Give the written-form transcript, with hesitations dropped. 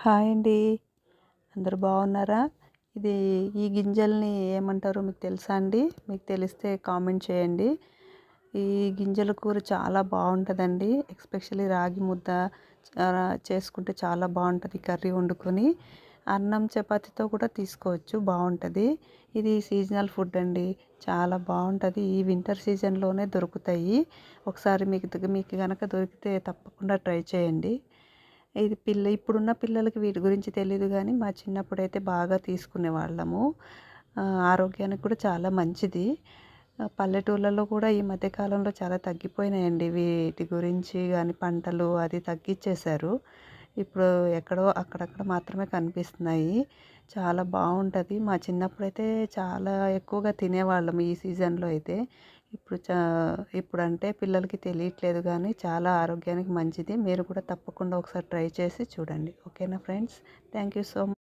Hi అండి. అందరూ బాగున్నారా? ఇది ఈ గింజల్ని ఏమంటారో మీకు తెలుసా అండి? మీకు తెలిస్తే కామెంట్ చేయండి. ఈ గింజల కూర చాలా బాగుంటుందండి. ఎస్పెషల్లీ రాగి ముద్ద చేసుకుంటే చాలా బాగుంటుంది. కర్రీ వండుకొని అన్నం చపాతీతో కూడా తీసుకోవచ్చు, బాగుంటుంది. ఇది సీజనల్ ఫుడ్ అండి. చాలా బాగుంటుంది. ఈ వింటర్ సీజన్లోనే దొరుకుతాయి. ఒకసారి మీకు కనుక దొరికితే తప్పకుండా ట్రై చేయండి. ఇది ఇప్పుడున్న పిల్లలకి వీటి గురించి తెలీదు గానీ, మా చిన్నప్పుడైతే బాగా తీసుకునేవాళ్ళము. ఆరోగ్యానికి కూడా చాలా మంచిది. పల్లెటూర్లలో కూడా ఈ మధ్య కాలంలో చాలా తగ్గిపోయినాయండి. వీటి గురించి గాని పంటలు అది తగ్గిచ్చేశారు. ఇప్పుడు ఎక్కడో అక్కడక్కడ మాత్రమే కనిపిస్తున్నాయి. చాలా బావుంటది. మా చిన్నప్పుడైతే చాలా ఎక్కువగా తినేవాళ్ళం ఈ సీజన్‌లో అయితే. ఇప్పుడు ఇప్పుడంటే పిల్లలకి తెలియట్లేదు గానీ చాలా ఆరోగ్యానికి మంచిది. మీరు కూడా తప్పకుండా ఒకసారి ట్రై చేసి చూడండి. ఓకేనా friends? Thank you so much.